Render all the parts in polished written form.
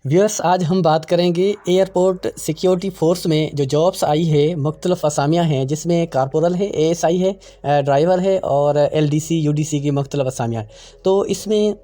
Viewers, आज हम बात करेंगे एयरपोर्ट सिक्योरिटी फोर्स में जो जॉब्स आई है। मुख्तलिफ असामियाँ हैं जिसमें कारपोरल है, एएसआई है, ड्राइवर है और एलडीसी यूडीसी की मुख्तलिफ असामियाँ। तो इसमें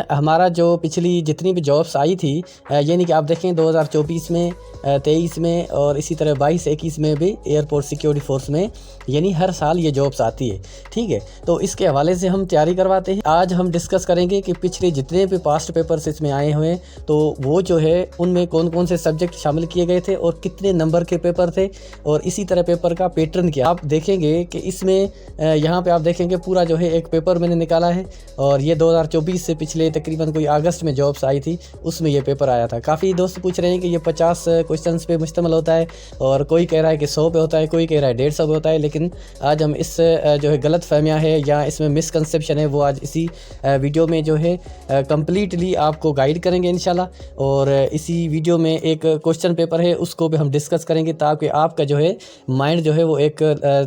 हमारा जो पिछली जितनी भी जॉब्स आई थी, यानी कि आप देखें 2024 में, 23 में और इसी तरह 22-21 में भी एयरपोर्ट सिक्योरिटी फोर्स में यानी हर साल ये जॉब्स आती है। ठीक है, तो इसके हवाले से हम तैयारी करवाते हैं। आज हम डिस्कस करेंगे कि पिछले जितने भी पास्ट पेपर्स इसमें आए हुए हैं तो वो जो है उनमें कौन कौन से सब्जेक्ट शामिल किए गए थे और कितने नंबर के पेपर थे और इसी तरह पेपर का पैटर्न क्या। आप देखेंगे कि इसमें यहाँ पे आप देखेंगे पूरा जो है एक पेपर मैंने निकाला है और ये 2024 से पिछले तकरीबन कोई अगस्त में जॉब्स आई थी, उसमें ये पेपर आया था। काफ़ी दोस्त पूछ रहे हैं कि ये 50 क्वेश्चंस पे मुश्तमिल होता है और कोई कह रहा है कि 100 पे होता है, कोई कह रहा है 150 पे होता है। लेकिन आज हम इस जो है गलत फहमियाँ है या इसमें मिसकंसेप्शन है वो आज इसी वीडियो में जो है कम्प्लीटली आपको गाइड करेंगे इंशाल्लाह। और इसी वीडियो में एक क्वेश्चन पेपर है उसको भी हम डिस्कस करेंगे ताकि आपका जो है माइंड जो है वो एक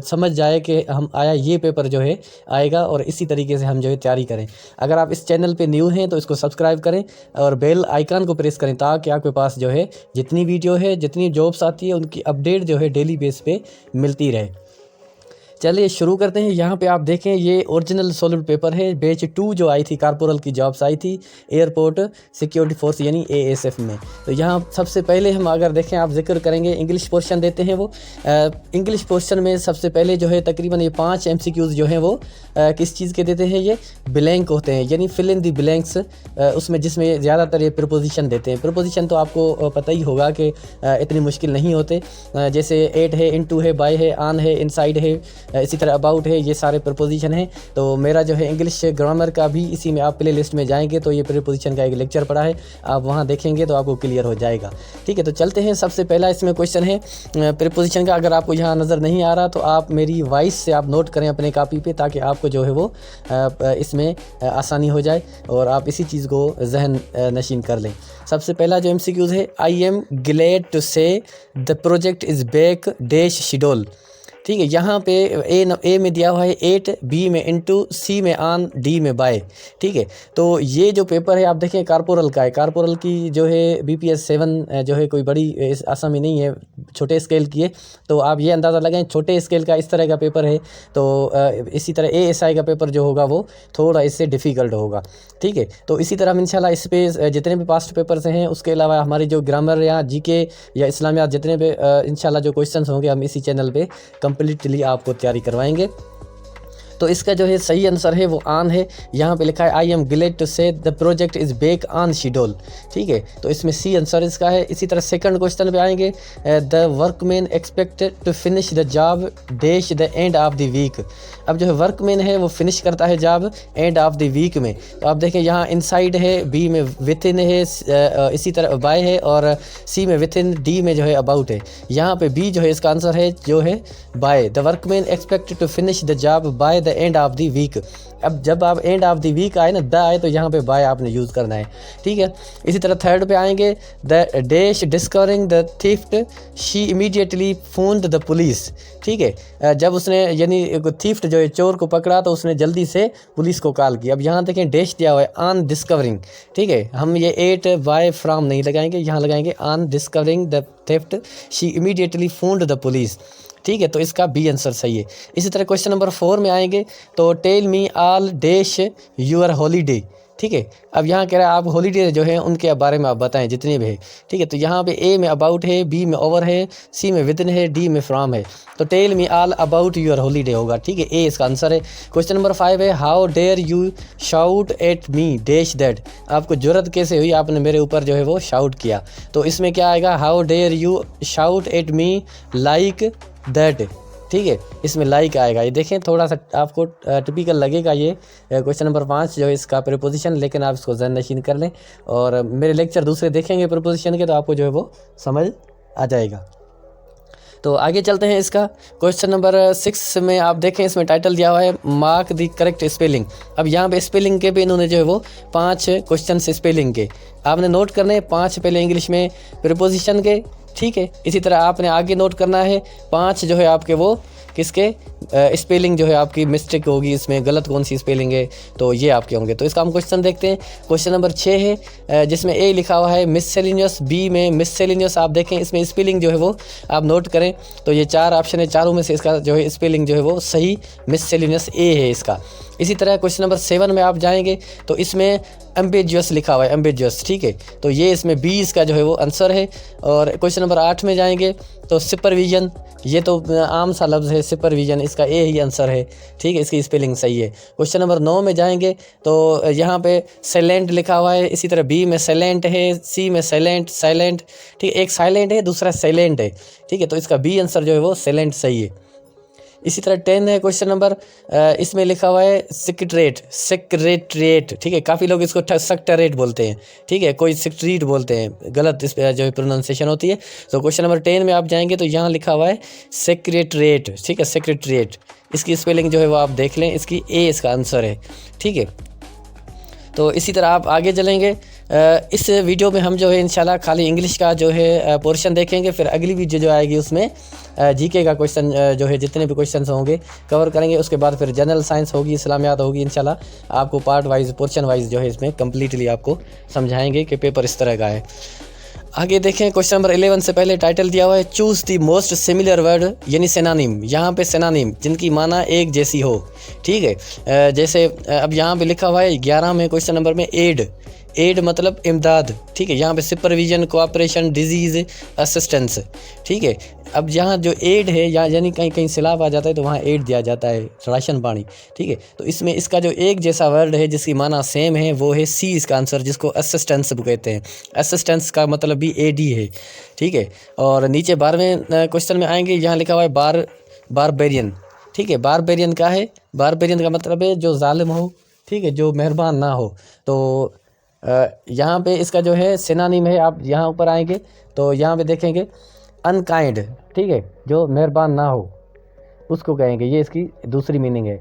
समझ जाए कि हम आया ये पेपर जो है आएगा और इसी तरीके से हम जो है तैयारी करें। अगर आप इस चैनल पे न्यू हैं तो इसको सब्सक्राइब करें और बेल आइकन को प्रेस करें ताकि आपके पास जो है जितनी वीडियो है, जितनी जॉब्स आती है उनकी अपडेट जो है डेली बेस पे मिलती रहे। चलिए शुरू करते हैं। यहाँ पे आप देखें ये ओरिजिनल सॉलिड पेपर है, बैच 2 जो आई थी, कारपोरल की जॉब्स आई थी एयरपोर्ट सिक्योरिटी फोर्स यानी एएसएफ में। तो यहाँ सबसे पहले हम अगर देखें, आप जिक्र करेंगे इंग्लिश पोर्शन देते हैं। वो इंग्लिश पोर्शन में सबसे पहले जो है तकरीबन ये 5 एमसीक्यूज़ जो हैं वो किस चीज़ के देते हैं, ये ब्लैंक होते हैं यानी फिल इन दी ब्लैंक्स। उसमें जिसमें ज़्यादातर ये प्रीपोजिशन देते हैं। प्रीपोजिशन तो आपको पता ही होगा कि इतनी मुश्किल नहीं होते, जैसे एट है, इनटू है, बाय है, ऑन है, इनसाइड है, इसी तरह अबाउट है, ये सारे प्रीपोजिशन हैं। तो मेरा जो है इंग्लिश ग्रामर का भी इसी में आप प्ले लिस्ट में जाएंगे तो ये प्रीपोजिशन का एक लेक्चर पड़ा है, आप वहाँ देखेंगे तो आपको क्लियर हो जाएगा। ठीक है, तो चलते हैं। सबसे पहला इसमें क्वेश्चन है प्रीपोजिशन का। अगर आपको यहाँ नज़र नहीं आ रहा तो आप मेरी वॉइस से आप नोट करें अपने कॉपी पे ताकि आपको जो है वो इसमें आसानी हो जाए और आप इसी चीज़ को जहन नशीन कर लें। सबसे पहला जो एमसीक्यूज़ है, आई एम ग्लैड टू से the project is back dash schedule. ठीक है, यहाँ पे ए में दिया हुआ है 8, बी में इनटू, सी में ऑन, डी में बाय। ठीक है, तो ये जो पेपर है आप देखें कारपोरल का है। कारपोरल की जो है BPS 7 जो है कोई बड़ी आसामी नहीं है, छोटे स्केल की है। तो आप ये अंदाज़ा लगाएं छोटे स्केल का इस तरह का पेपर है तो इसी तरह ASI का पेपर जो होगा वो थोड़ा इससे डिफ़िकल्ट होगा। ठीक है, तो इसी तरह हम इंशाल्लाह इस पे जितने भी पास्ट पेपर्स हैं उसके अलावा हमारी जो ग्रामर या GK या इस्लामियात जितने भी इंशाल्लाह जो क्वेश्चन होंगे हम इसी चैनल पर कंप्लीटली आपको तैयारी करवाएंगे। तो इसका जो है सही आंसर है वो ऑन है। यहाँ पे लिखा है आई एम ग्लैड टू से the project is back on schedule. ठीक है, तो इसमें सी आंसर इसका है। इसी तरह सेकंड क्वेश्चन पे आएंगे, the workman expected to finish the job dash the end of the week. अब जो है वर्कमैन है वो फिनिश करता है job end of the week में। तो आप देखें यहाँ इनसाइड है, बी में विथ इन है, इसी तरह बाय है और सी में विथ इन, डी में जो है अबाउट है। यहाँ पे बी जो है इसका आंसर है जो है by. The workman expected to finish the job by the end of the week. अब जब आप एंड ऑफ द वीक आए ना, द आए तो यहाँ पे बाय आपने यूज़ करना है। ठीक है, इसी तरह थर्ड पे आएंगे, the dash discovering the theft she immediately phoned the police. ठीक है, जब उसने यानी थीफ्ट जो है चोर को पकड़ा तो उसने जल्दी से पुलिस को कॉल किया। अब यहाँ देखें डैश दिया हुआ है ऑन डिस्कवरिंग। ठीक है, हम ये 8 बाय फ्रॉम नहीं लगाएंगे, यहाँ लगाएंगे on discovering the theft she immediately phoned the police. ठीक है, तो इसका बी आंसर सही है। इसी तरह क्वेश्चन नंबर 4 में आएंगे तो tell me all dash your holiday. ठीक है, अब यहाँ कह रहा है आप हॉलीडे जो है उनके बारे में आप बताएं जितने भी है। ठीक है, तो यहाँ पे ए में अबाउट है, बी में ओवर है, सी में विद इन है, डी में फ्रॉम है। तो tell me all about your holiday होगा। ठीक है, ए इसका आंसर है। क्वेश्चन नंबर 5 है, how dare you shout at me dash that. आपको जुर्रत कैसे हुई, आपने मेरे ऊपर जो है वो शाउट किया। तो इसमें क्या आएगा, how dare you shout at me like that. ठीक है, इसमें लाइक आएगा। ये देखें थोड़ा सा आपको टिपिकल लगेगा ये क्वेश्चन नंबर 5 जो है इसका प्रीपोजिशन, लेकिन आप इसको जहन नशीन कर लें और मेरे लेक्चर दूसरे देखेंगे प्रीपोजिशन के तो आपको जो है वो समझ आ जाएगा। तो आगे चलते हैं। इसका क्वेश्चन नंबर 6 में आप देखें इसमें टाइटल दिया हुआ है मार्क द करेक्ट स्पेलिंग। अब यहाँ पे स्पेलिंग के भी इन्होंने जो है वो 5 क्वेश्चन से स्पेलिंग के आपने नोट करने 5 पहले इंग्लिश में प्रीपोजिशन के, ठीक है। इसी तरह आपने आगे नोट करना है 5 जो है आपके वो किसके स्पेलिंग जो है आपकी मिस्टेक होगी, इसमें गलत कौन सी स्पेलिंग है, तो ये आपके होंगे। तो इसका हम क्वेश्चन देखते हैं। क्वेश्चन नंबर 6 है जिसमें ए लिखा हुआ है मिससेलेनियस, बी में मिससेलेनियस। आप देखें इसमें स्पेलिंग जो है वो आप नोट करें, तो ये 4 ऑप्शन है, चारों में से इसका जो है स्पेलिंग जो है वो सही मिससेलेनियस ए है इसका। इसी तरह क्वेश्चन नंबर 7 में आप जाएंगे तो इसमें एम्बिगुअस लिखा हुआ है, एम्बिगुअस, ठीक है, तो ये इसमें बी इसका जो है वो आंसर है। और क्वेश्चन नंबर 8 में जाएंगे तो सुपरविजन, ये तो आम सा लफ्ज़ है सुपरविजन, इसका ए ही आंसर है, ठीक है, इसकी स्पेलिंग सही है। क्वेश्चन नंबर 9 में जाएंगे तो यहाँ पे साइलेंट लिखा हुआ है, इसी तरह बी में साइलेंट है, सी में साइलेंट, ठीक है, एक साइलेंट है दूसरा साइलेंट है, ठीक है, तो इसका बी आंसर जो है वो साइलेंट सही है। इसी तरह 10 है क्वेश्चन नंबर, इसमें लिखा हुआ है सेक्रेटरिएट, ठीक है, काफ़ी लोग इसको सेक्रेटरिएट बोलते हैं, ठीक है, कोई सेक्रेटरीट बोलते हैं, गलत इस जो है प्रोनाउंसिएशन होती है। तो क्वेश्चन नंबर 10 में आप जाएंगे तो यहाँ लिखा हुआ है सेक्रेटरिएट, ठीक है, सेक्रेटरिएट, इसकी स्पेलिंग जो है वो आप देख लें, इसकी ए इसका आंसर है, ठीक है। तो इसी तरह आप आगे चलेंगे। इस वीडियो में हम जो है इंशाल्लाह खाली इंग्लिश का जो है पोर्शन देखेंगे, फिर अगली वीडियो जो आएगी उसमें जीके का क्वेश्चन जो है जितने भी क्वेश्चन होंगे कवर करेंगे। उसके बाद फिर जनरल साइंस होगी, इस्लामियात होगी, इंशाल्लाह आपको पार्ट वाइज पोर्शन वाइज जो है इसमें कम्प्लीटली आपको समझाएंगे कि पेपर इस तरह का है। आगे देखें क्वेश्चन नंबर 11 से पहले टाइटल दिया हुआ है choose the most similar word, यानी सिनानिम, यहाँ पे सिनानिम जिनकी माना एक जैसी हो, ठीक है। जैसे अब यहाँ पे लिखा हुआ है 11 में क्वेश्चन नंबर में एड मतलब इमदाद, ठीक है, यहाँ पे सुपरविजन, कोऑपरेशन, डिजीज़, असिस्टेंस, ठीक है। अब यहाँ जो एड है यानी कहीं कहीं सैलाब आ जाता है तो वहाँ एड दिया जाता है, राशन पानी, ठीक है। तो इसमें इसका जो एक जैसा वर्ड है जिसकी माना सेम है वो है सी इसका आंसर, जिसको असिस्टेंस कहते हैं। असिस्टेंस का मतलब भी एडी है, ठीक है। और नीचे 12वें क्वेश्चन में आएंगे, यहाँ लिखा हुआ है बारबेरियन, ठीक है। बारबेरियन क्या है? बारबेरियन का मतलब है जो जालिम हो, ठीक है, जो मेहरबान ना हो। तो यहाँ पे इसका जो है सिनोनिम है, आप यहाँ ऊपर आएंगे तो यहाँ पे देखेंगे अनकाइंड, ठीक है, जो मेहरबान ना हो उसको कहेंगे, ये इसकी दूसरी मीनिंग है।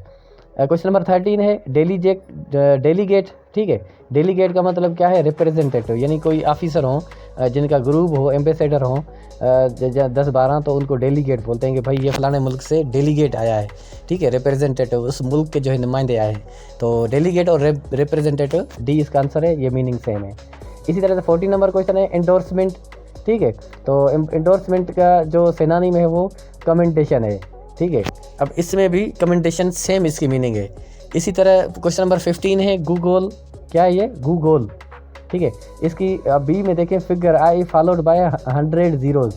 क्वेश्चन नंबर 13 है डेलीगेट, ठीक है। डेलीगेट का मतलब क्या है? रिप्रेजेंटेटिव, यानी कोई ऑफिसर हो जिनका ग्रुप हो, एम्बेसडर हो 10-12, तो उनको डेलीगेट बोलते हैं कि भाई ये फलाने मुल्क से डेलीगेट आया है, ठीक है, रिप्रेजेंटेटिव, उस मुल्क के जो है नुमाइंदे आए हैं। तो डेलीगेट और रिप्रेजेंटेटिव डी इसका आंसर है, ये मीनिंग सेम है। इसी तरह से 14 नंबर क्वेश्चन है एंडोर्समेंट, ठीक है। तो एंडोर्समेंट का जो सिनोनिम है वो कमेंटेशन है, ठीक है। अब इसमें भी कमेंटेशन सेम इसकी मीनिंग है। इसी तरह क्वेश्चन नंबर 15 है गूगल, क्या है ये? गूगल, ठीक है। इसकी बी में देखें figure I followed by 100 zeros,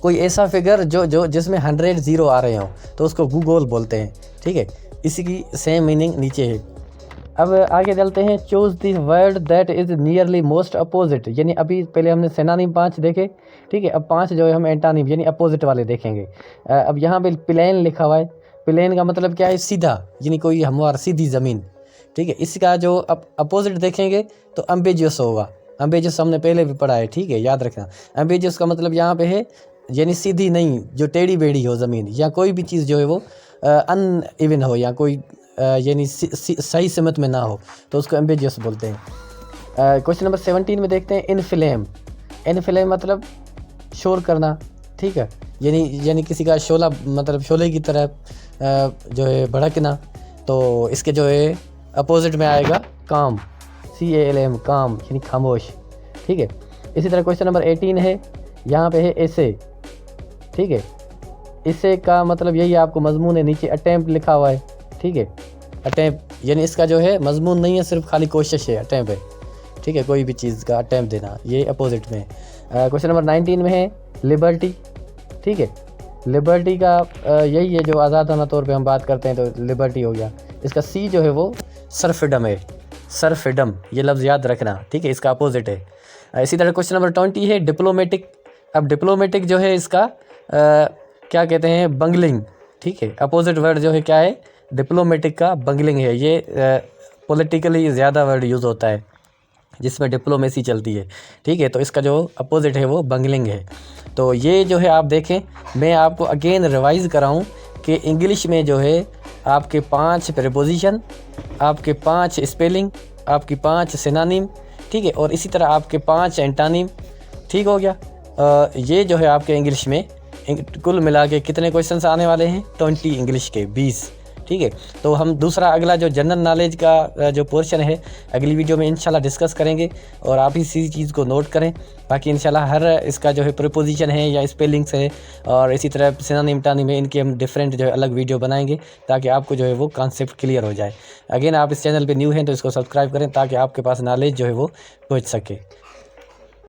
कोई ऐसा फिगर जो जिसमें 100 जीरो आ रहे हों तो उसको गूगल बोलते हैं, ठीक है। इसी की सेम मीनिंग नीचे है। अब आगे चलते हैं, choose the word that is nearly most opposite, यानी अभी पहले हमने सिनोनिम 5 देखे, ठीक है, अब 5 जो है हम एंटानिम यानी अपोजिट वाले देखेंगे। अब यहाँ पे प्लेन लिखा हुआ है, प्लेन का मतलब क्या है? सीधा, यानी कोई हमवार सीधी ज़मीन, ठीक है। इसका जो अपोजिट देखेंगे तो एम्बिगुअस होगा, एम्बिगुअस हमने पहले भी पढ़ा है, ठीक है, याद रखना। एम्बिगुअस का मतलब यहाँ पे है यानी सीधी नहीं, जो टेढ़ी बेढ़ी हो ज़मीन, या कोई भी चीज़ जो है वो अनइवन हो, या कोई यानी सही सिमत में ना हो, तो उसको एम्बिगुअस बोलते हैं। क्वेश्चन नंबर 17 में देखते हैं इनफ्लेम। इनफ्लेम मतलब शोर करना, ठीक है, यानी किसी का शोला, मतलब शोले की तरह जो है भड़कना। तो इसके जो है अपोजिट में आएगा काम, CALM, काम यानी खामोश, ठीक है। इसी तरह क्वेश्चन नंबर 18 है, यहाँ पे है ऐसे, ठीक है। इससे का मतलब यही है, आपको मजमून है, नीचे अटेम्प्ट लिखा हुआ है, ठीक है। अटेम्प्ट यानी इसका जो है मजमून नहीं है, सिर्फ खाली कोशिश है, अटेम्प्ट है, ठीक है, कोई भी चीज़ का अटेम्प्ट देना, ये अपोजिट में। क्वेश्चन नंबर 19 में है लिबर्टी, ठीक है। लिबर्टी का यही है जो आज़ादाना तौर पे हम बात करते हैं, तो लिबर्टी हो गया। इसका सी जो है वो सरफ्रीडम है, सरफ्रीडम, ये लफ्ज़ याद रखना, ठीक है, इसका अपोजिट है। इसी तरह क्वेश्चन नंबर 20 है डिप्लोमेटिक। अब डिप्लोमेटिक जो है इसका क्या कहते हैं? बंगलिंग, ठीक है। अपोजिट वर्ड जो है क्या है? डिप्लोमेटिक का बंगलिंग है। ये पॉलिटिकली ज़्यादा वर्ड यूज़ होता है जिसमें डिप्लोमेसी चलती है, ठीक है। तो इसका जो अपोजिट है वो बंगलिंग है। तो ये जो है आप देखें, मैं आपको अगेन रिवाइज़ कराऊं कि इंग्लिश में जो है आपके 5 प्रीपोजिशन, आपके 5 स्पेलिंग, आपकी 5 सिनोनिम, ठीक है, और इसी तरह आपके 5 एंटानिम, ठीक हो गया। ये जो है आपके इंग्लिश में कुल मिला के कितने क्वेश्चंस आने वाले हैं, 20 इंग्लिश के 20। ठीक है, तो हम दूसरा अगला जो जनरल नॉलेज का जो पोर्शन है अगली वीडियो में इंशाल्लाह डिस्कस करेंगे, और आप इसी चीज़ को नोट करें। बाकी इंशाल्लाह हर इसका जो है प्रीपोजिशन है या स्पेलिंग्स है और इसी तरह सिनोनिम टानिम है, इनके हम डिफरेंट जो है अलग वीडियो बनाएंगे ताकि आपको जो है वो कॉन्सेप्ट क्लियर हो जाए। अगेन आप इस चैनल पर न्यू हैं तो इसको सब्सक्राइब करें ताकि आपके पास नॉलेज जो है वो पहुँच सके।